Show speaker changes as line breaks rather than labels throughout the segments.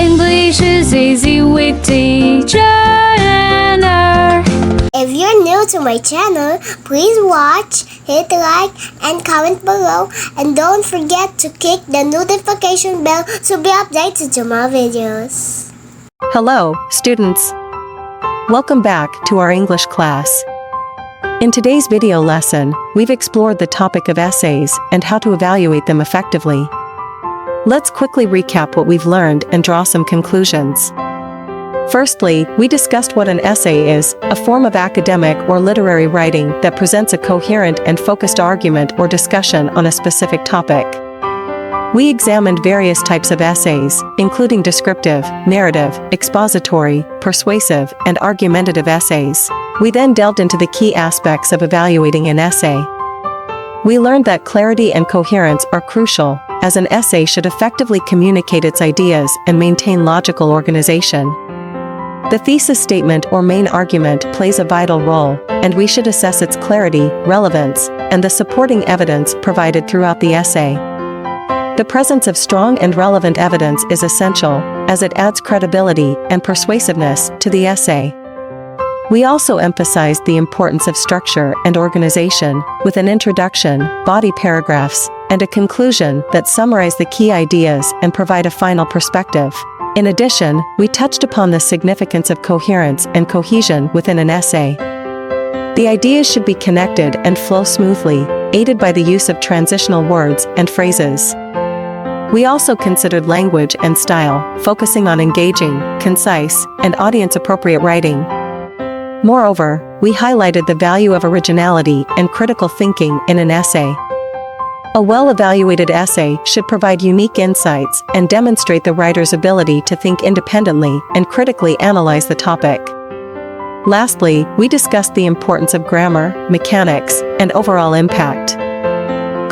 English is easy with teacher Anna.
If you're new to my channel, please watch, hit like, and comment below. And don't forget to click the notification bell to be updated to my videos.
Hello, students. Welcome back to our English class. In today's video lesson, we've explored the topic of essays and how to evaluate them effectively. Let's quickly recap what we've learned and draw some conclusions. Firstly, we discussed what an essay is, a form of academic or literary writing that presents a coherent and focused argument or discussion on a specific topic. We examined various types of essays, including descriptive, narrative, expository, persuasive, and argumentative essays. We then delved into the key aspects of evaluating an essay. We learned that clarity and coherence are crucial, as an essay should effectively communicate its ideas and maintain logical organization. The thesis statement or main argument plays a vital role, and we should assess its clarity, relevance, and the supporting evidence provided throughout the essay. The presence of strong and relevant evidence is essential, as it adds credibility and persuasiveness to the essay. We also emphasized the importance of structure and organization, with an introduction, body paragraphs, and a conclusion that summarize the key ideas and provide a final perspective. In addition, we touched upon the significance of coherence and cohesion within an essay. The ideas should be connected and flow smoothly, aided by the use of transitional words and phrases. We also considered language and style, focusing on engaging, concise, and audience-appropriate writing. Moreover, we highlighted the value of originality and critical thinking in an essay. A well-evaluated essay should provide unique insights and demonstrate the writer's ability to think independently and critically analyze the topic. Lastly, we discussed the importance of grammar, mechanics, and overall impact.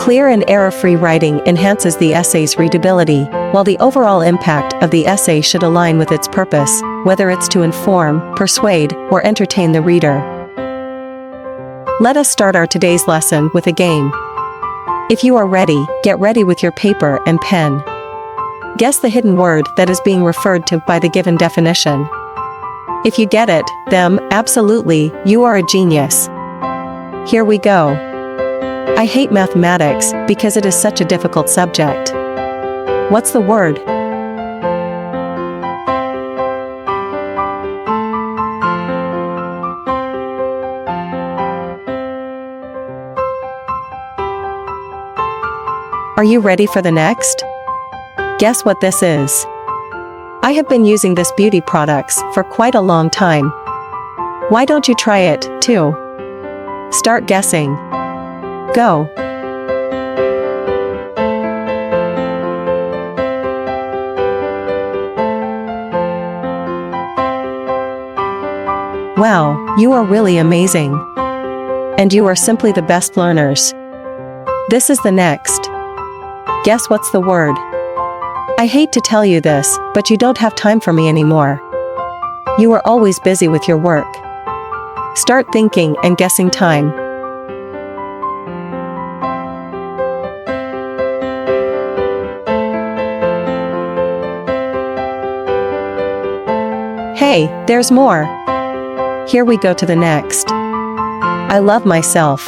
Clear and error-free writing enhances the essay's readability, while the overall impact of the essay should align with its purpose, whether it's to inform, persuade, or entertain the reader. Let us start our today's lesson with a game. If you are ready, get ready with your paper and pen. Guess the hidden word that is being referred to by the given definition. If you get it, then, absolutely, you are a genius. Here we go. I hate mathematics because it is such a difficult subject. What's the word? Are you ready for the next? Guess what this is? I have been using this beauty products for quite a long time. Why don't you try it, too? Start guessing. Go. Wow, you are really amazing. And you are simply the best learners. This is the next. Guess what's the word? I hate to tell you this, but you don't have time for me anymore. You are always busy with your work. Start thinking and guessing time. Hey, there's more. Here we go to the next. I love myself.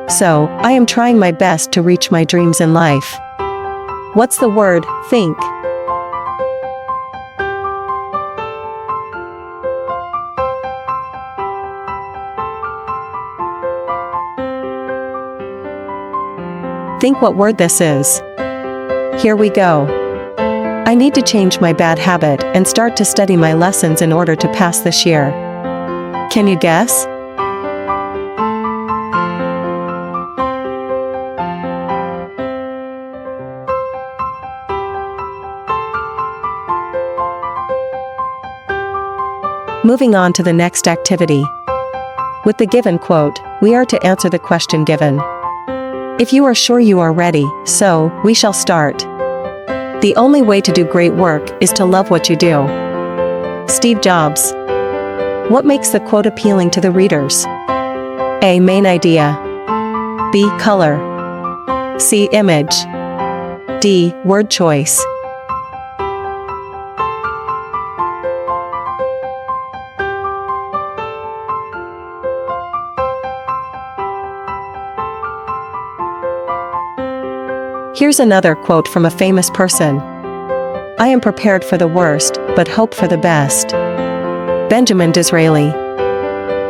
So, I am trying my best to reach my dreams in life. What's the word? Think. Think what word this is. Here we go. I need to change my bad habit and start to study my lessons in order to pass this year. Can you guess? Moving on to the next activity. With the given quote, we are to answer the question given. If you are sure you are ready, so, we shall start. The only way to do great work is to love what you do. Steve Jobs. What makes the quote appealing to the readers? A. Main idea. B. Color. C. Image. D. Word choice. Here's another quote from a famous person. I am prepared for the worst, but hope for the best. Benjamin Disraeli.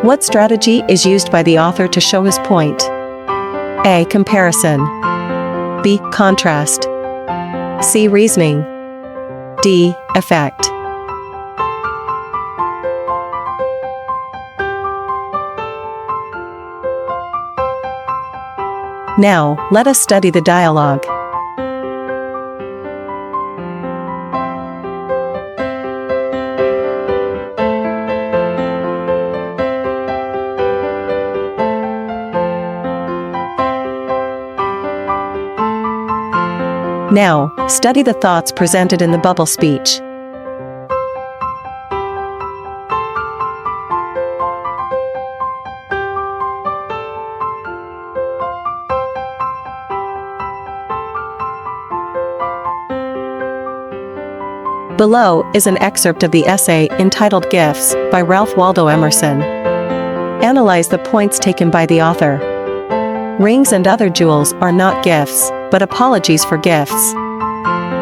What strategy is used by the author to show his point? A. Comparison. B. Contrast. C. Reasoning. D. Effect. Now, let us study the dialogue. Now, study the thoughts presented in the bubble speech. Below is an excerpt of the essay entitled Gifts by Ralph Waldo Emerson. Analyze the points taken by the author. Rings and other jewels are not gifts, but apologies for gifts.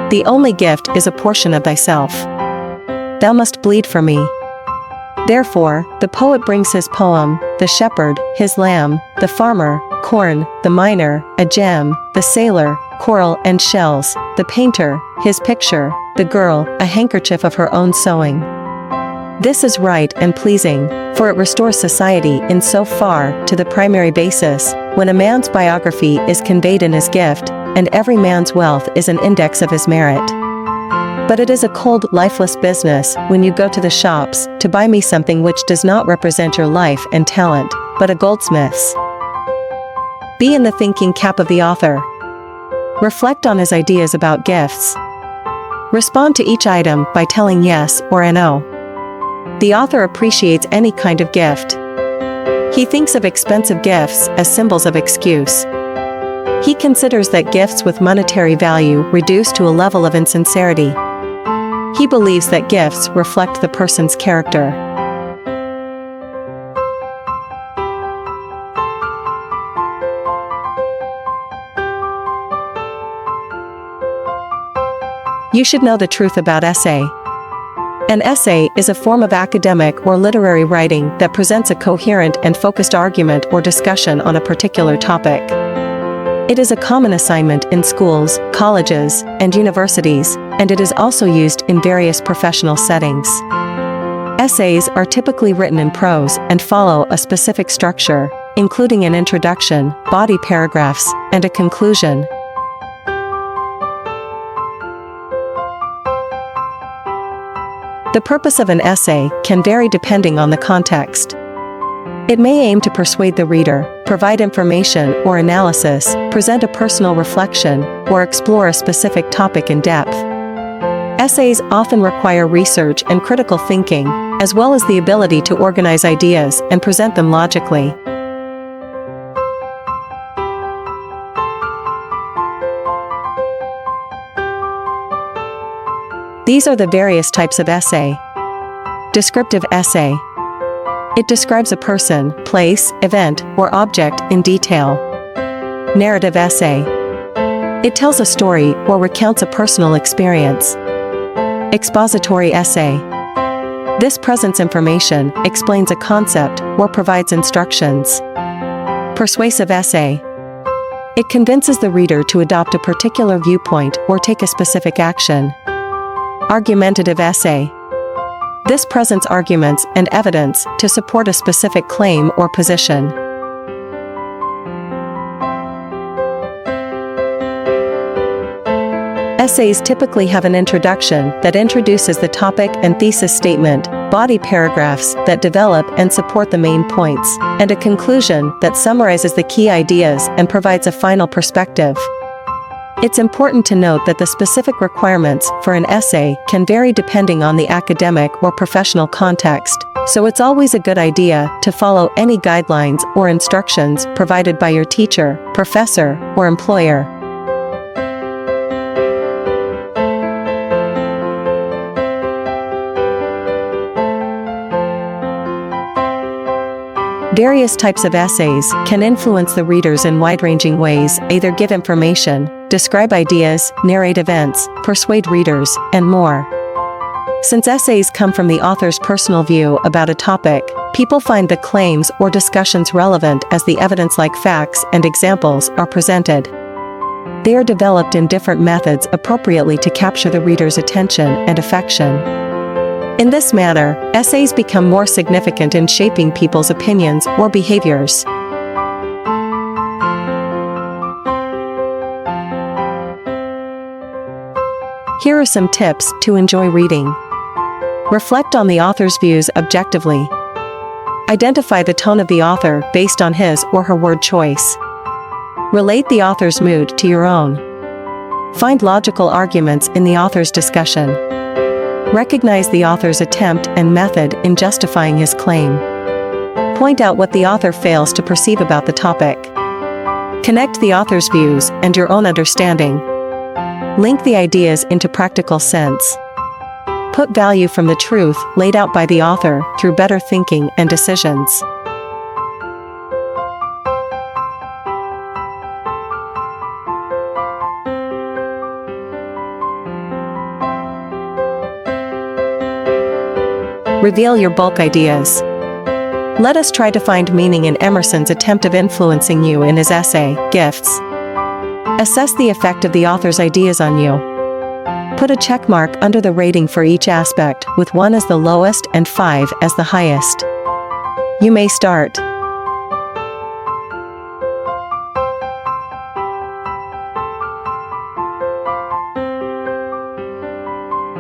The only gift is a portion of thyself. Thou must bleed for me. Therefore, the poet brings his poem, the shepherd, his lamb, the farmer, corn, the miner, a gem, the sailor, coral and shells, the painter, his picture, the girl, a handkerchief of her own sewing. This is right and pleasing, for it restores society in so far to the primary basis, when a man's biography is conveyed in his gift, and every man's wealth is an index of his merit. But it is a cold, lifeless business when you go to the shops to buy me something which does not represent your life and talent, but a goldsmith's. Be in the thinking cap of the author. Reflect on his ideas about gifts. Respond to each item by telling yes or no. The author appreciates any kind of gift. He thinks of expensive gifts as symbols of excuse. He considers that gifts with monetary value reduce to a level of insincerity. He believes that gifts reflect the person's character. You should know the truth about essay. An essay is a form of academic or literary writing that presents a coherent and focused argument or discussion on a particular topic. It is a common assignment in schools, colleges, and universities, and it is also used in various professional settings. Essays are typically written in prose and follow a specific structure, including an introduction, body paragraphs, and a conclusion. The purpose of an essay can vary depending on the context. It may aim to persuade the reader, provide information or analysis, present a personal reflection, or explore a specific topic in depth. Essays often require research and critical thinking, as well as the ability to organize ideas and present them logically. These are the various types of essay. Descriptive essay. It describes a person, place, event, or object in detail. Narrative essay. It tells a story or recounts a personal experience. Expository essay. This presents information, explains a concept, or provides instructions. Persuasive essay. It convinces the reader to adopt a particular viewpoint or take a specific action. Argumentative essay. This presents arguments and evidence to support a specific claim or position. Essays typically have an introduction that introduces the topic and thesis statement, body paragraphs that develop and support the main points, and a conclusion that summarizes the key ideas and provides a final perspective. It's important to note that the specific requirements for an essay can vary depending on the academic or professional context, so it's always a good idea to follow any guidelines or instructions provided by your teacher, professor, or employer. Various types of essays can influence the readers in wide-ranging ways, either give information, describe ideas, narrate events, persuade readers, and more. Since essays come from the author's personal view about a topic, people find the claims or discussions relevant as the evidence-like facts and examples are presented. They are developed in different methods appropriately to capture the reader's attention and affection. In this manner, essays become more significant in shaping people's opinions or behaviors. Here are some tips to enjoy reading. Reflect on the author's views objectively. Identify the tone of the author based on his or her word choice. Relate the author's mood to your own. Find logical arguments in the author's discussion. Recognize the author's attempt and method in justifying his claim. Point out what the author fails to perceive about the topic. Connect the author's views and your own understanding. Link the ideas into practical sense. Put value from the truth laid out by the author through better thinking and decisions. Reveal your bulk ideas. Let us try to find meaning in Emerson's attempt of influencing you in his essay, Gifts. Assess the effect of the author's ideas on you. Put a check mark under the rating for each aspect, with 1 as the lowest and 5 as the highest. You may start.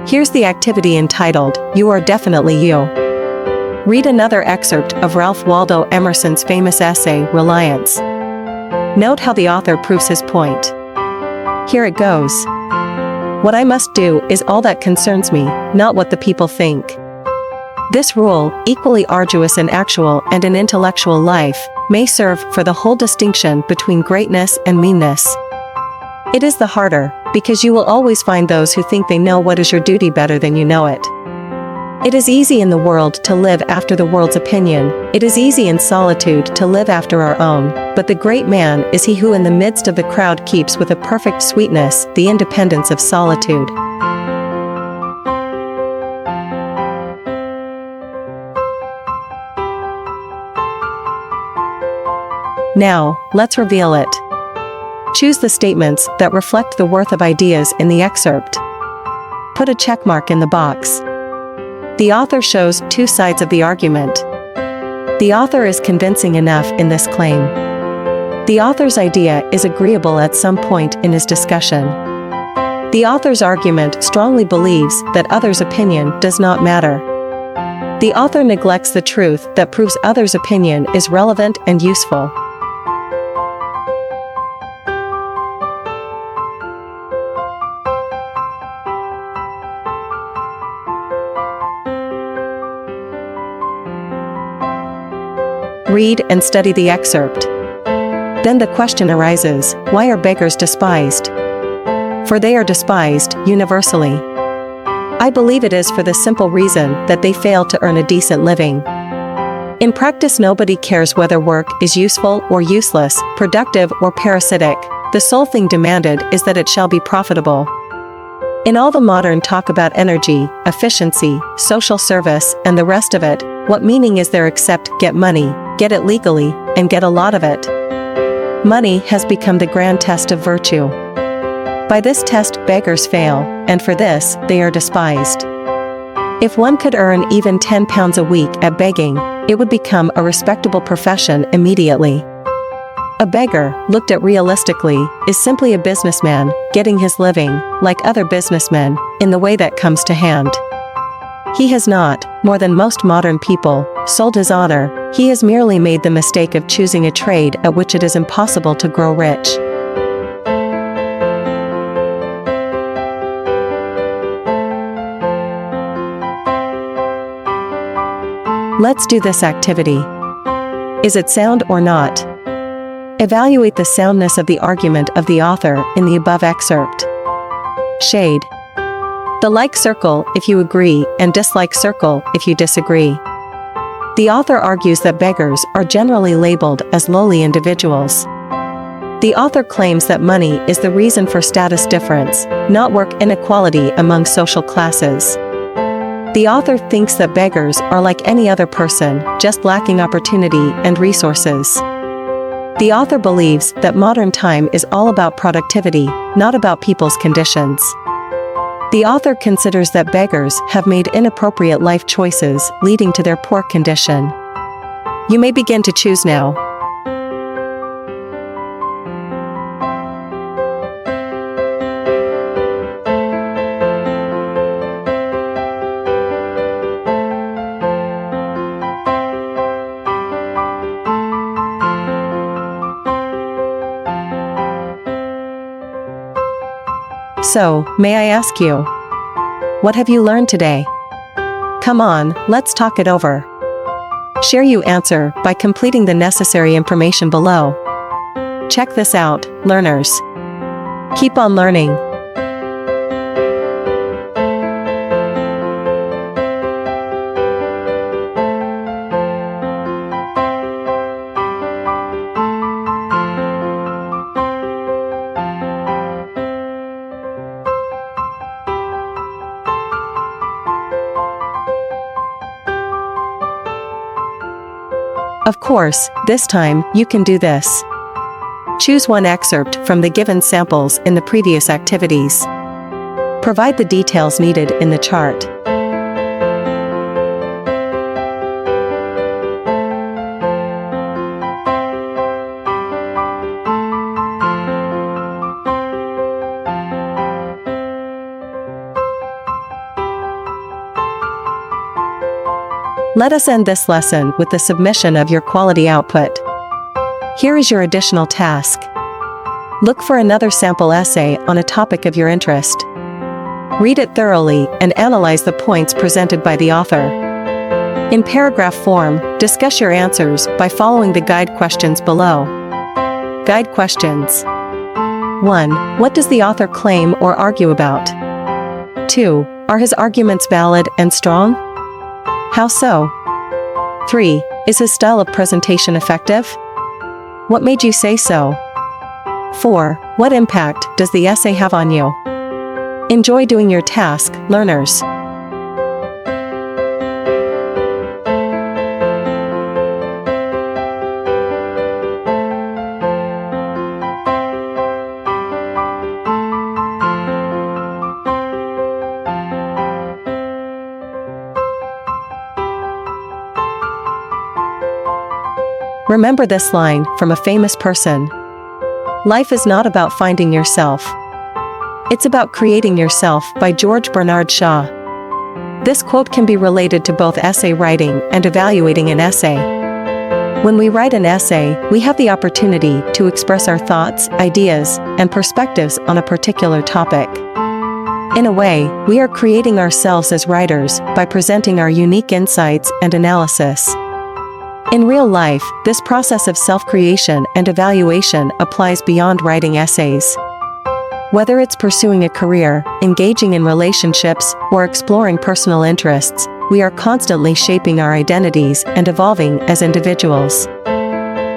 Here's the activity entitled, You Are Definitely You. Read another excerpt of Ralph Waldo Emerson's famous essay, Reliance. Note how the author proves his point. Here it goes. What I must do is all that concerns me, not what the people think. This rule, equally arduous in actual and in intellectual life, may serve for the whole distinction between greatness and meanness. It is the harder, because you will always find those who think they know what is your duty better than you know it. It is easy in the world to live after the world's opinion, it is easy in solitude to live after our own, but the great man is he who in the midst of the crowd keeps with a perfect sweetness the independence of solitude. Now, let's reveal it. Choose the statements that reflect the worth of ideas in the excerpt. Put a check mark in the box. The author shows 2 sides of the argument. The author is convincing enough in this claim. The author's idea is agreeable at some point in his discussion. The author's argument strongly believes that others' opinion does not matter. The author neglects the truth that proves others' opinion is relevant and useful. Read and study the excerpt. Then the question arises, why are beggars despised? For they are despised, universally. I believe it is for the simple reason that they fail to earn a decent living. In practice, nobody cares whether work is useful or useless, productive or parasitic. The sole thing demanded is that it shall be profitable. In all the modern talk about energy, efficiency, social service, and the rest of it, what meaning is there except get money, get it legally, and get a lot of it? Money has become the grand test of virtue. By this test, beggars fail, and for this, they are despised. If one could earn even £10 a week at begging, it would become a respectable profession immediately. A beggar, looked at realistically, is simply a businessman, getting his living, like other businessmen, in the way that comes to hand. He has not, more than most modern people, sold his honor, he has merely made the mistake of choosing a trade at which it is impossible to grow rich. Let's do this activity. Is it sound or not? Evaluate the soundness of the argument of the author in the above excerpt. Shade. The like circle if you agree and dislike circle if you disagree. The author argues that beggars are generally labeled as lowly individuals. The author claims that money is the reason for status difference, not work inequality among social classes. The author thinks that beggars are like any other person, just lacking opportunity and resources. The author believes that modern time is all about productivity, not about people's conditions. The author considers that beggars have made inappropriate life choices, leading to their poor condition. You may begin to choose now. So, may I ask you, what have you learned today? Come on, let's talk it over. Share your answer by completing the necessary information below. Check this out, learners. Keep on learning. Of course, this time, you can do this. Choose one excerpt from the given samples in the previous activities. Provide the details needed in the chart. Let us end this lesson with the submission of your quality output. Here is your additional task. Look for another sample essay on a topic of your interest. Read it thoroughly and analyze the points presented by the author. In paragraph form, discuss your answers by following the guide questions below. Guide questions. 1. What does the author claim or argue about? 2. Are his arguments valid and strong? How so? 3. Is his style of presentation effective? What made you say so? 4. What impact does the essay have on you? Enjoy doing your task, learners. Remember this line from a famous person. Life is not about finding yourself. It's about creating yourself, by George Bernard Shaw. This quote can be related to both essay writing and evaluating an essay. When we write an essay, we have the opportunity to express our thoughts, ideas, and perspectives on a particular topic. In a way, we are creating ourselves as writers by presenting our unique insights and analysis. In real life, this process of self-creation and evaluation applies beyond writing essays. Whether it's pursuing a career, engaging in relationships, or exploring personal interests, we are constantly shaping our identities and evolving as individuals.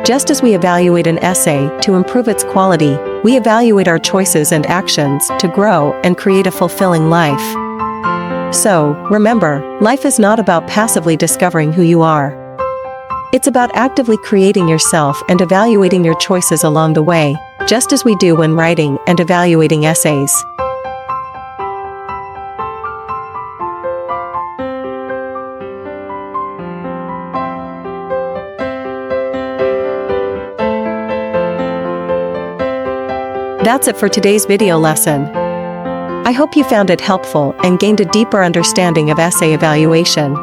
Just as we evaluate an essay to improve its quality, we evaluate our choices and actions to grow and create a fulfilling life. So, remember, life is not about passively discovering who you are. It's about actively creating yourself and evaluating your choices along the way, just as we do when writing and evaluating essays. That's it for today's video lesson. I hope you found it helpful and gained a deeper understanding of essay evaluation.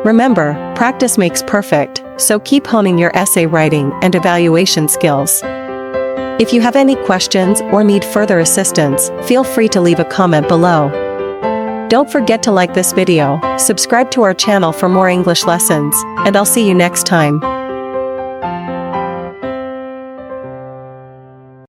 Remember, practice makes perfect, so keep honing your essay writing and evaluation skills. If you have any questions or need further assistance, feel free to leave a comment below. Don't forget to like this video, subscribe to our channel for more English lessons, and I'll see you next time.